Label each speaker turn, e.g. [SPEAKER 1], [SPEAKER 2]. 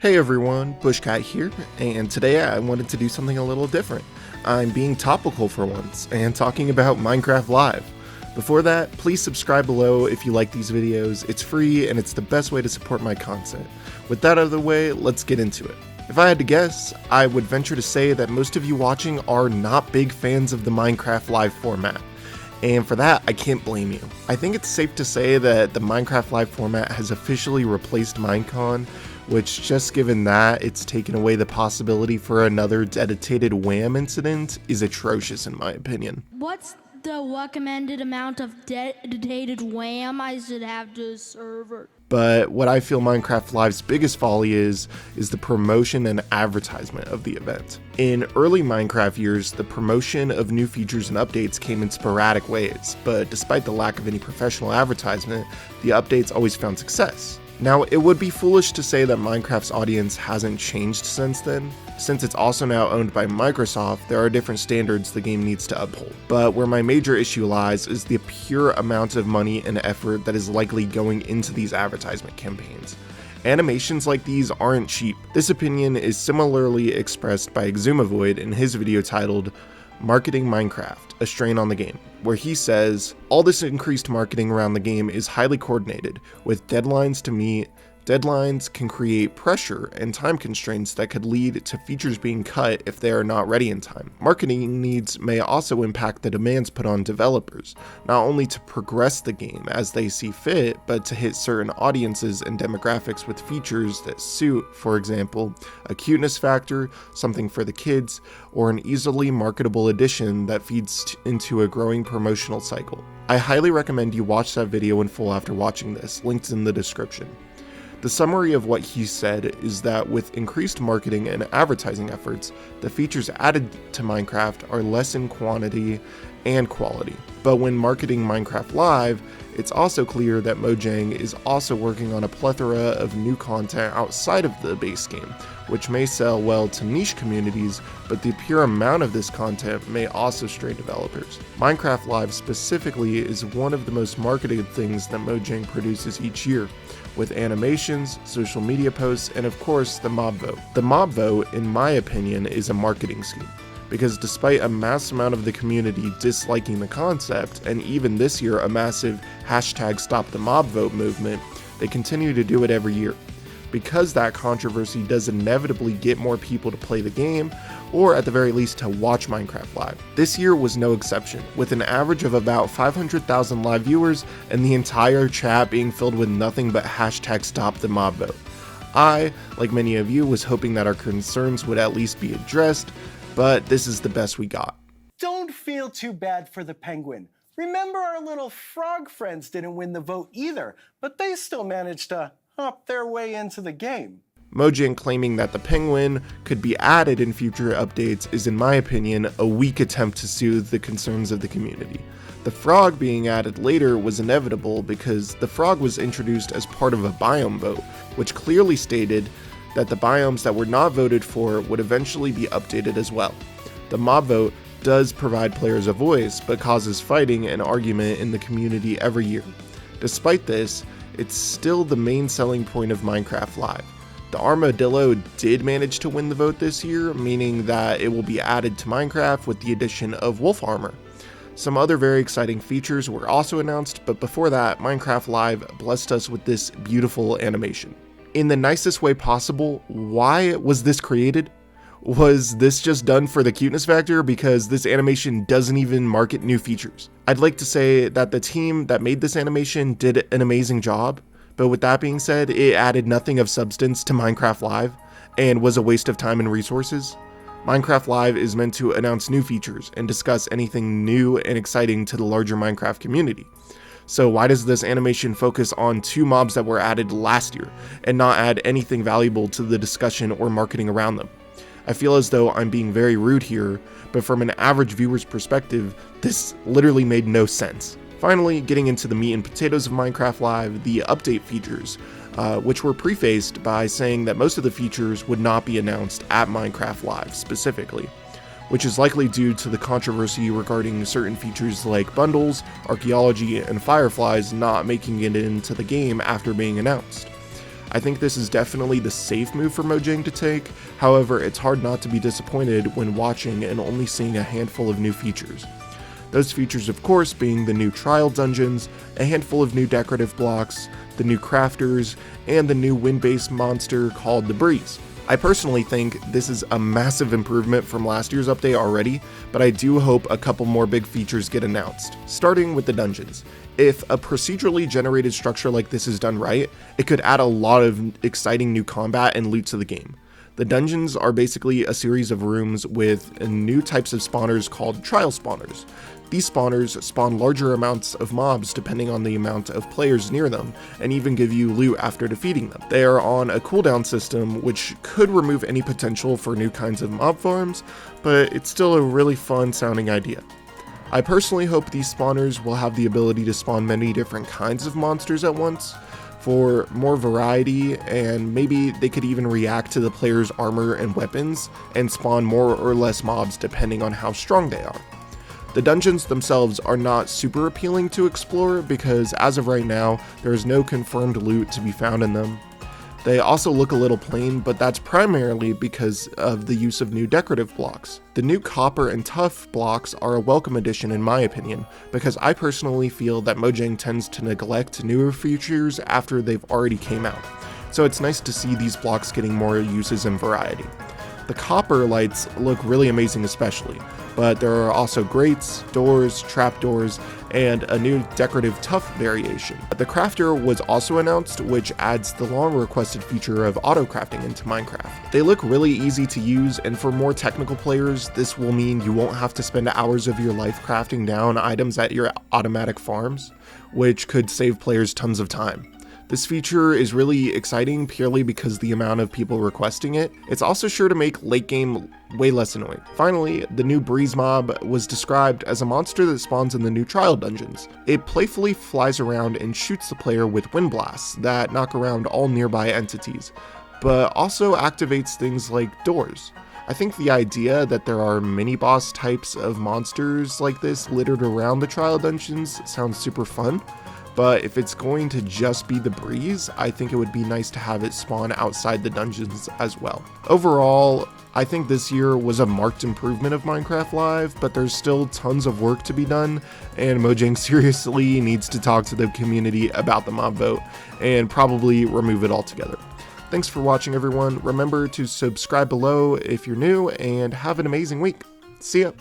[SPEAKER 1] Hey everyone, Bushcat here, and today I wanted to do something a little different. I'm being topical for once, and talking about Minecraft Live. Before that, please subscribe below if you like these videos. It's free, and it's the best way to support my content. With that out of the way, let's get into it. If I had to guess, I would venture to say that most of you watching are not big fans of the Minecraft Live format. And for that, I can't blame you. I think it's safe to say that the Minecraft Live format has officially replaced Minecon, which, just given that it's taken away the possibility for another dedicated WAM incident, is atrocious in my opinion.
[SPEAKER 2] What's the recommended amount of dedicated WAM I should have to a server?
[SPEAKER 1] But what I feel Minecraft Live's biggest folly is the promotion and advertisement of the event. In early Minecraft years, the promotion of new features and updates came in sporadic ways, but despite the lack of any professional advertisement, the updates always found success. Now, it would be foolish to say that Minecraft's audience hasn't changed since then. Since it's also now owned by Microsoft, there are different standards the game needs to uphold. But where my major issue lies is the pure amount of money and effort that is likely going into these advertisement campaigns. Animations like these aren't cheap. This opinion is similarly expressed by Xisuma in his video titled Marketing Minecraft, a Strain on the Game, where he says, all this increased marketing around the game is highly coordinated, with deadlines to meet. Deadlines can create pressure and time constraints that could lead to features being cut if they are not ready in time. Marketing needs may also impact the demands put on developers, not only to progress the game as they see fit, but to hit certain audiences and demographics with features that suit, for example, a cuteness factor, something for the kids, or an easily marketable addition that feeds into a growing promotional cycle. I highly recommend you watch that video in full after watching this, linked in the description. The summary of what he said is that with increased marketing and advertising efforts, the features added to Minecraft are less in quantity and quality. But when marketing Minecraft Live, it's also clear that Mojang is also working on a plethora of new content outside of the base game, which may sell well to niche communities, but the pure amount of this content may also stray developers. Minecraft Live specifically is one of the most marketed things that Mojang produces each year, with animations, social media posts, and of course the mob vote. The mob vote, in my opinion, is a marketing scheme, because despite a mass amount of the community disliking the concept, and even this year a massive #StopTheMobVote movement, they continue to do it every year. Because that controversy does inevitably get more people to play the game, or at the very least to watch Minecraft Live. This year was no exception, with an average of about 500,000 live viewers and the entire chat being filled with nothing but #StopTheMobVote. I, like many of you, was hoping that our concerns would at least be addressed, but this is the best we got.
[SPEAKER 3] Don't feel too bad for the penguin. Remember, our little frog friends didn't win the vote either, but they still managed to hop their way into the game.
[SPEAKER 1] Mojang claiming that the penguin could be added in future updates is, in my opinion, a weak attempt to soothe the concerns of the community. The frog being added later was inevitable because the frog was introduced as part of a biome vote, which clearly stated that the biomes that were not voted for would eventually be updated as well. The mob vote does provide players a voice, but causes fighting and argument in the community every year. Despite this, it's still the main selling point of Minecraft Live. The Armadillo did manage to win the vote this year, meaning that it will be added to Minecraft with the addition of wolf armor. Some other very exciting features were also announced, but before that, Minecraft Live blessed us with this beautiful animation. In the nicest way possible, why was this created? Was this just done for the cuteness factor? Because this animation doesn't even market new features. I'd like to say that the team that made this animation did an amazing job, but with that being said, it added nothing of substance to Minecraft Live and was a waste of time and resources. Minecraft Live is meant to announce new features and discuss anything new and exciting to the larger Minecraft community. So why does this animation focus on 2 mobs that were added last year and not add anything valuable to the discussion or marketing around them? I feel as though I'm being very rude here, but from an average viewer's perspective, this literally made no sense. Finally, getting into the meat and potatoes of Minecraft Live, the update features, which were prefaced by saying that most of the features would not be announced at Minecraft Live specifically, which is likely due to the controversy regarding certain features like bundles, archaeology, and fireflies not making it into the game after being announced. I think this is definitely the safe move for Mojang to take. However, it's hard not to be disappointed when watching and only seeing a handful of new features. Those features, of course, being the new trial dungeons, a handful of new decorative blocks, the new crafters, and the new wind-based monster called the Breeze. I personally think this is a massive improvement from last year's update already, but I do hope a couple more big features get announced, starting with the dungeons. If a procedurally generated structure like this is done right, it could add a lot of exciting new combat and loot to the game. The dungeons are basically a series of rooms with new types of spawners called trial spawners. These spawners spawn larger amounts of mobs depending on the amount of players near them, and even give you loot after defeating them. They are on a cooldown system, which could remove any potential for new kinds of mob farms, but it's still a really fun sounding idea. I personally hope these spawners will have the ability to spawn many different kinds of monsters at once, for more variety, and maybe they could even react to the player's armor and weapons and spawn more or less mobs depending on how strong they are. The dungeons themselves are not super appealing to explore because as of right now, there is no confirmed loot to be found in them. They also look a little plain, but that's primarily because of the use of new decorative blocks. The new copper and tough blocks are a welcome addition in my opinion, because I personally feel that Mojang tends to neglect newer features after they've already came out. So it's nice to see these blocks getting more uses and variety. The copper lights look really amazing especially, but there are also grates, doors, trapdoors, and a new decorative tough variation. The crafter was also announced, which adds the long requested feature of auto crafting into Minecraft. They look really easy to use, and for more technical players, this will mean you won't have to spend hours of your life crafting down items at your automatic farms, which could save players tons of time. This feature is really exciting purely because the amount of people requesting it. It's also sure to make late game way less annoying. Finally, the new Breeze mob was described as a monster that spawns in the new trial dungeons. It playfully flies around and shoots the player with wind blasts that knock around all nearby entities, but also activates things like doors. I think the idea that there are mini-boss types of monsters like this littered around the trial dungeons sounds super fun. But if it's going to just be the Breeze, I think it would be nice to have it spawn outside the dungeons as well. Overall, I think this year was a marked improvement of Minecraft Live, but there's still tons of work to be done, and Mojang seriously needs to talk to the community about the mob vote, and probably remove it altogether. Thanks for watching everyone, remember to subscribe below if you're new, and have an amazing week. See ya!